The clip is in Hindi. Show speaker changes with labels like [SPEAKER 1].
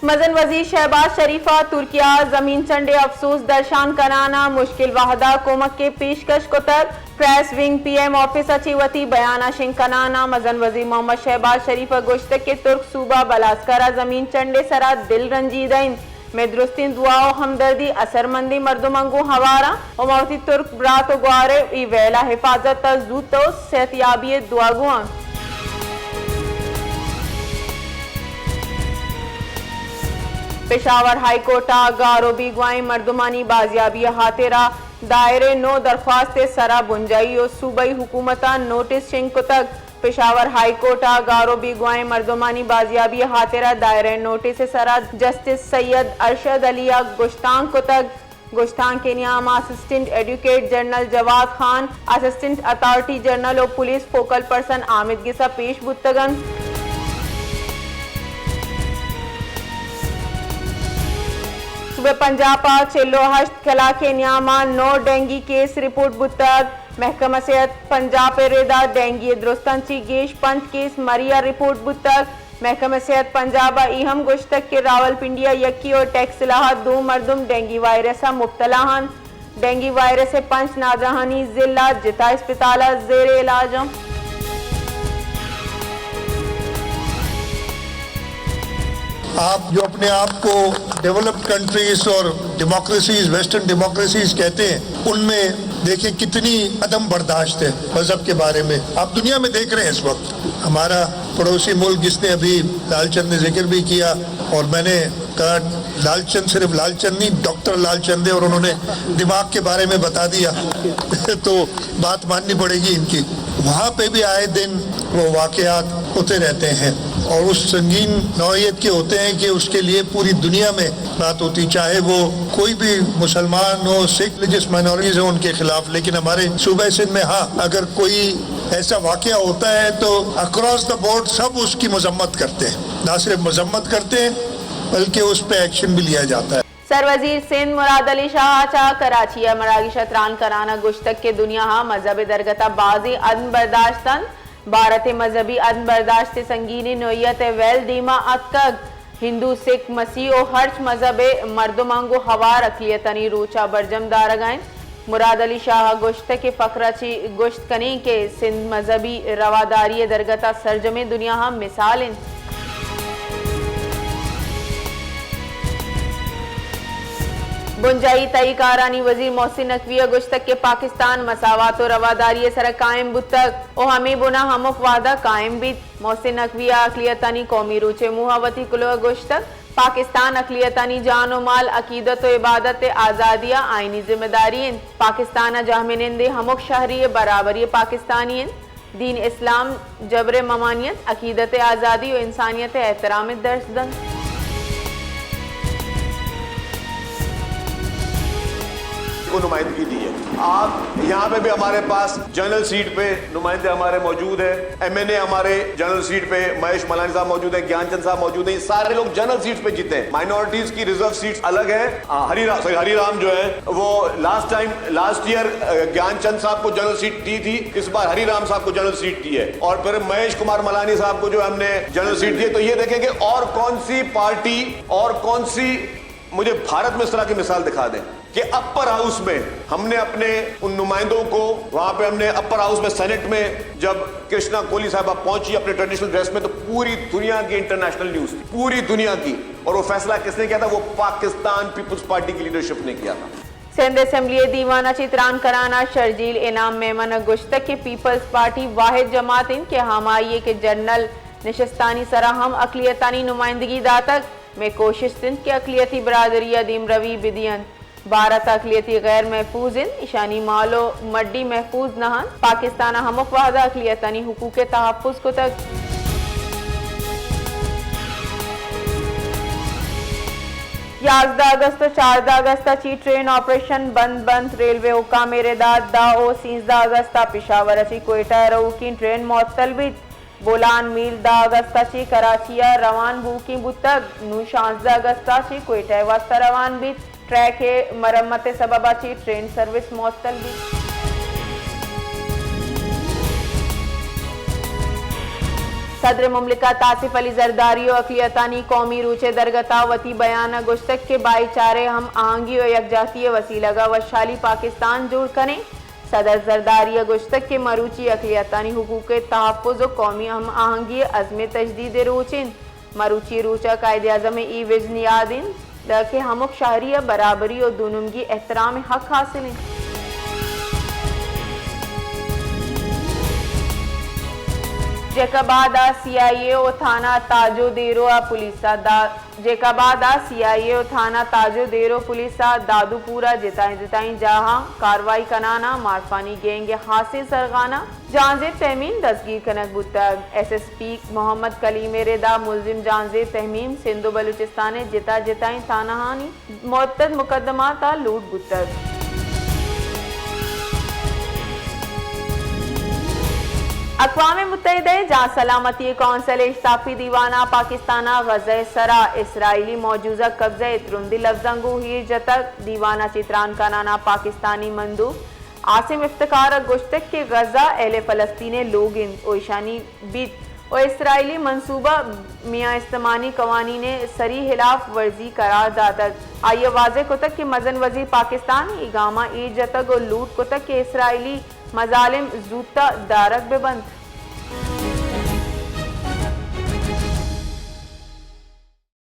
[SPEAKER 1] मजन वजीर शहबाज शरीफा तुर्किया जमीन चंडे अफसोस दर्शान कराना मुश्किल वाहदा कोमक के पेशकश कुतर प्रेस विंग पीएम ऑफिस अची वती बयाना शिंग कनाना मजन वजीर मोहम्मद शहबाज शरीफा गोश्त के तुर्क सूबा बलास्करा जमीन चंडे सरा दिल रंजीदैन में दुरुस्ती दुआओ हमदर्दी असरमंदी मर्दुमंगो हवारा और मौती तुर्क ब्रात गुआरे ई वेला हिफाजत जूत तो सेहतियाबी दुआगुआ पेशावर हाई कोर्ट गारो बी गुआई मर्दुमानी बाजियाबी हाथेरा दायरे नो दरख्वास्त सरा बुंजाई और सूबाई हुकूमत नोटिस शिंग कुतक पेशावर हाई कोर्ट गारो बी गुआई मर्दुमानी बाजियाबी हाथेरा दायरे नोटिस सरा जस्टिस सैयद अरशद अलिया गुश्तांग कुतक गुश्तांग के नियाम assistant advocate general Jawad Khan assistant authority general और पुलिस फोकल पर्सन आमिद गिसा पेश बुतगन पंजाब चिल्लो हश्त खिला के नियामा नो डेंगी केस रिपोर्ट बुतक महकमा सेहत पंजाब रेदा डेंगी दुरुस्तंची गेश पंच केस मरिया रिपोर्ट बुतक महकमा सेहत पंजाब इहम गुश्तक के रावलपिंडिया यक्की और टैक्सिलाहा दो मर्दुम डेंगी वायरस मुब्तला हन डेंगी वायरस से पंच नादरहानी जिला जिता अस्पताल जेर इलाज
[SPEAKER 2] आप जो अपने आप को डेवलप्ड कंट्रीज और डेमोक्रेसीज वेस्टर्न डेमोक्रेसीज कहते हैं उनमें देखें कितनी अदम बर्दाश्त है मजहब के बारे में। आप दुनिया में देख रहे हैं इस वक्त हमारा पड़ोसी मुल्क जिसने अभी लालचंद ने जिक्र भी किया और मैंने कहा लालचंद सिर्फ लालचंद नहीं डॉक्टर लालचंद है और उन्होंने दिमाग के बारे में बता दिया तो बात माननी पड़ेगी इनकी। वहाँ पे भी आए दिन वो वाकयात होते रहते हैं और उस संगीन नौइयत के होते हैं कि उसके लिए पूरी दुनिया में बात होती चाहे वो कोई भी मुसलमान हो सिख रिलीजियस माइनॉरिटीज हो उनके खिलाफ। लेकिन हमारे सूबे सिंध में हाँ अगर कोई ऐसा वाकया होता है तो अक्रॉस द बोर्ड सब उसकी मजम्मत करते हैं, ना सिर्फ मजम्मत करते हैं बल्कि उस पर एक्शन भी लिया जाता है।
[SPEAKER 1] सरवजीर सिंध मुराद अली शाह चा कराची मरागी शतरान कराना गुश्तक के दुनिया हाँ मजहब दरगता बाजी अदम बर्दाश्तन भारत मजहबी अदम बर्दाश्त संगीनी नोयत वेल दीमा अतक हिंदू सिख मसीह और हर्च मजहब मर्दुमंगो हवार अकलियतनी रूचा बरजम दारगाइन मुराद अली शाह गोश्त के फकराची गोश्त कनी के सिंध मजहबी रवादारी दरगता सरजमे दुनिया हम मिसाल बुंजाई तई कारानी वजीर मोहसिन नकवी गुश्तक के पाकिस्तान मसावात और रवादारी सर कायम बुतक ओ हमें बुना हमक वादा कायम भी मोहसिन नकवी अकलियतानी कौमी रूचे मुहावती कुलो गुश्तक पाकिस्तान अकलियतानी जान व माल अकीदत व इबादत आज़ादिया आईनी जिम्मेदारी पाकिस्तान जहमिनंदे हमक शहरी बराबरी पाकिस्तानी दीन इस्लाम जबर ममानियत अकीदत आज़ादी और इंसानियत एहतराम दर्जदन
[SPEAKER 3] को नुमाइंदगी दी है। आप यहाँ पे भी हमारे पास जनरल सीट पे नुमाइंदे हमारे मौजूद है, एमएनए हमारे जनरल सीट पे महेश मलानी साहब मौजूद है, ज्ञानचंद साहब मौजूद है, सारे लोग जनरल सीट्स पे जीते हैं। माइनॉरिटीज की रिजर्व सीट्स अलग है। हरिराम जो है वो लास्ट ईयर ज्ञानचंद साहब को जनरल सीट दी थी, इस बार हरिराम साहब को जनरल सीट दी है और फिर महेश कुमार मलानी साहब को जो हमने जनरल सीट दी है। तो ये देखेंगे और कौन सी पार्टी और कौन सी मुझे भारत में इस तरह की मिसाल दिखा दें कि अपर हाउस में हमने अपने उन नुमाइंदों को वहां पे हमने अपर हाउस में सेनेट में जब कृष्णा कोहली साहबा पहुंची अपने ट्रेडिशनल ड्रेस में तो पूरी दुनिया की इंटरनेशनल न्यूज थी, पूरी दुनिया की। और वो फैसला किसने किया था? वो पाकिस्तान पीपुल्स पार्टी की लीडरशिप ने किया था।
[SPEAKER 1] सिंध असम्बली दीवाना चित्रान कराना शर्जील इनाम मेमन गुश्तक के पीपल्स पार्टी वाहिद जमात इन के हमाये के जनरल निशस्तानी सराहम अकलियतानी नुमाइंदगी दातक में कोशिश सिंध के अकलियती बरादरी अदीम रवि बिदियन भारत अकलियती गैर महफूज इन ईशानी मालो मड्डी महफूज नहन पाकिस्तान हमक वादा अकलियतानी हुकूक तहफ़्फ़ुज़ को तक 11 अगस्त 14 अगस्त ची ट्रेन ऑपरेशन बंद रेलवे हुकाम रेदाद दा ओ 13 अगस्त पेशावर ची कोयटा रो की ट्रेन मुअत्तल भी बोलान मील 10 अगस्त ची कराचिया रवान बू की बुतक 16 अगस्त ची कोयटा वास्ता रवान भी ट्रैक मरम्मत सबबा ची ट्रेन सर्विस मुअत्तल भी। सदर मुमलिकत आसिफ अली जरदारी और अक़लियतानी कौमी रूचे दरगता वती बयान गुश्तक के भाईचारे हम आहंगी और यकजाती वसीला व वशाली पाकिस्तान जोड़ करें। सदर जरदारी गुश्तक के मरूची अक़लियतानी हुकूक तहफ़्फ़ुज़ और कौमी हम आहंगी अज़्म तजदीद रोचिन मरूची रूचा कायदे आज़म ई विजनियादिन के हमुक शहरी बराबरी और दुनुमगी एहतराम हक हासिल हैं। जेकाबाद CIA और थाना ताजो देरो पुलिसा जेकाबाद CIA और थाना ताजो देरो पुलिसा दादूपुरा जिताई जहां कार्रवाई कनाना मारफानी गैंग हासिल सरगाना जानजे तहमीम दस्तगीर कनक बुतग SSP मोहम्मद कलीम रेदा मुलजिम जानजे तहमीम सिंधु बलूचिस्तान जिताई थानाहानी मुअत्तद मुकदमा ता लूट बुतग। अक़वाम मुत्तहिदा जहाँ सलामती कौंसिल इश्ताफी दीवाना पाकिस्ताना गज़ा सरा इसराइली मौजूदा कब्ज़ा इतरुंदी लफ्ज़ंगू हीर जतक दीवाना चित्रान कनाना पाकिस्तानी मंदूब आसिम इफ्तिकार गुश्तक के गज़ा एहले फ़लस्तीनी लोग ओइशानी बीत और इसराइली मनसूबा मियाँ इस्तेमानी कवानी ने सरी हिलाफ वर्जी करार दादक आइए वाज़े कुतक के मजन वज़ीर पाकिस्तान इगामा ईद जतक और लूट कुतक के इसराइली मजालिम जूता दारक बेबंद।